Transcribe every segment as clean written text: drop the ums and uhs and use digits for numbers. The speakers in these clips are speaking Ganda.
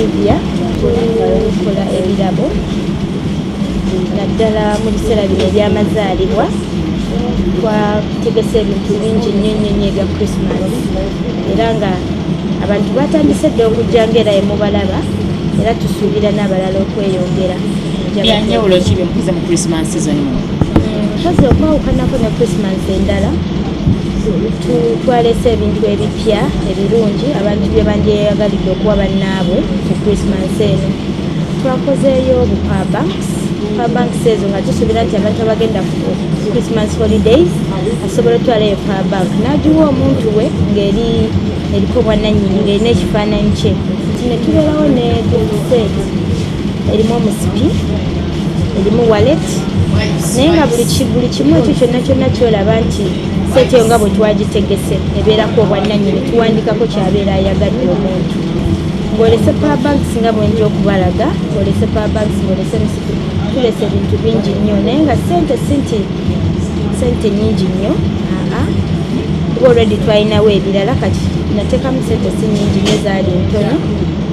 media tukola ebirabo naddala mu biseera bino ebyamazaalibwa twategese ebintu bingi nnyo ebya Christmas era nga abantu batandise dde okujja ng'era mubalaba era tusuubira n'abalala okweyongera. Byanjawulo ki byemukoze mu Christmas season muno? Mpozi okwawukanako ne Christmas endala twaleese ebintu ebipya ebirungi abantu bye bandyeyagalidde okuwa bannaabwe ku Christmas eno. Twakozeeyo powerbanks ezo nga tusuubira nti abantu abagenda ku Christmas holidays asobola otwalayo powerbank n'agiwa omuntu we ng'eriko bwannannyini ng'erina ekifaananyi kye. Ne tubeerawo ne set erimu omusipi erimu wallet naye nga buli kimu ekyo kyonna kyolaba nti seeti eyo nga bwe twagitegese ebeerako obwannannyini tuwandikako kyabeera ayagadde omuntu ng'olese powerbanks nga bwenja okubalaga ng'olese powerbanks ng'olese musipi tulese ebintu bingi nnyo naye nga sente nnyingi nnyo kuba already twalinawo ebirala kati nateekamu sente si nnyingi nnyo zaali ntono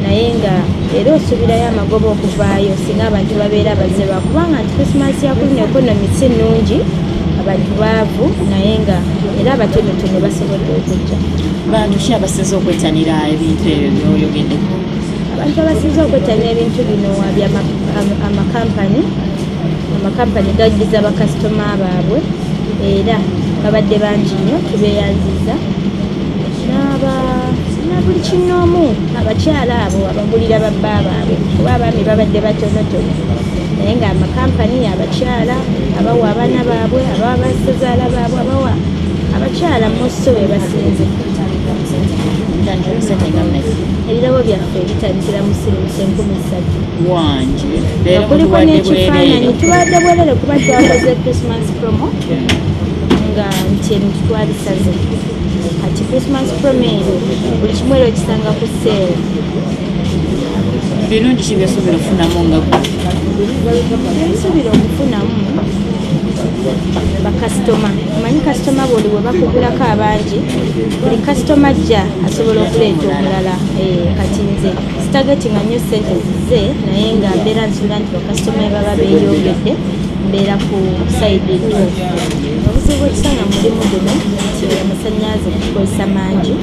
naye nga era osuubirayo amagoba okuvaayo singa abantu babeera bazze lwakubanga nti Christmas yakuli ne ekonomi si nnungi abantu baavu naye nga era abatonotono basobodde okujja. Bantu ki abasinze okwettanira ebintu ebyo by'oyogeddeko? Abantu abasinze okwettanira ebintu bino amakampani gajjiza bakasitoma baabwe era babadde bangi nnyo tubeeyanziza buli kinoomu abakyala abo abagulira babba baabwe kuba abaami babadde batonotono naye nga amakampani abakyala abawa abaana baabwe abawa basazaala baabwe abawa abakyala musso we basinze. Ebirabo byaffe bitandikira mu siringi 13,000 kuliko n'ekifaananyi tubadde bwerere kuba twakoze Christmas promo nga nti ebintu twalisaze kati Christmas promo eyo buli kimu era okisanga ku sale. Birungi ki byosuubira okufunamu nga byensuubira okufunamu bakasitoma omanyi kasitoma buli bwe bakugulako abangi buli kasitoma ajja asobola okuleeta omulala kati nze sitagetinga nnyo sente zize naye nga mbeera nsuubira nti bakasitoma baba beeyongedde mbeera ku sayidi nnyo. Obuzibu bwekisanga mulimu guno nti amasannyalaze tukozesa mangi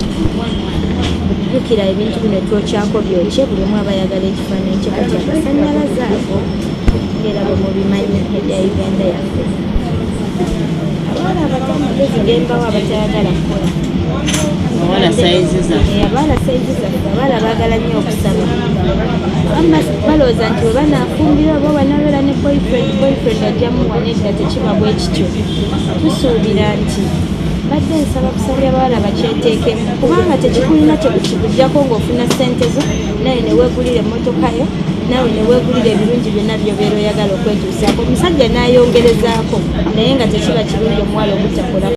okujjukira ebintu bino twokyako byokye buli omu aba ayagala ekifaananyi kye kati amasannyalaze ago ng'era bwe mubimanyi ebya Uganda yaffe abawala abato amagezi gembawo abatayagala kukola abawala sayizi zaffe abawala baagala nnyo okusaba balowooza nti bwe banaafumbirwa oba banabeera ne boyfriend ajjamu wanedda tekiba bwe kityo. Tusuubira nti badde nsaba kusabira abawala bakyeteekemu kubanga tekikulina tekikujjako ng'ofuna ssente zo naye ne weegulira emmotoka yo nawe ne weegulira ebirungi byonna by'obeera oyagala okwetuusaako omusajja n'ayongerezaako naye nga tekiba kirungi omuwala obutakola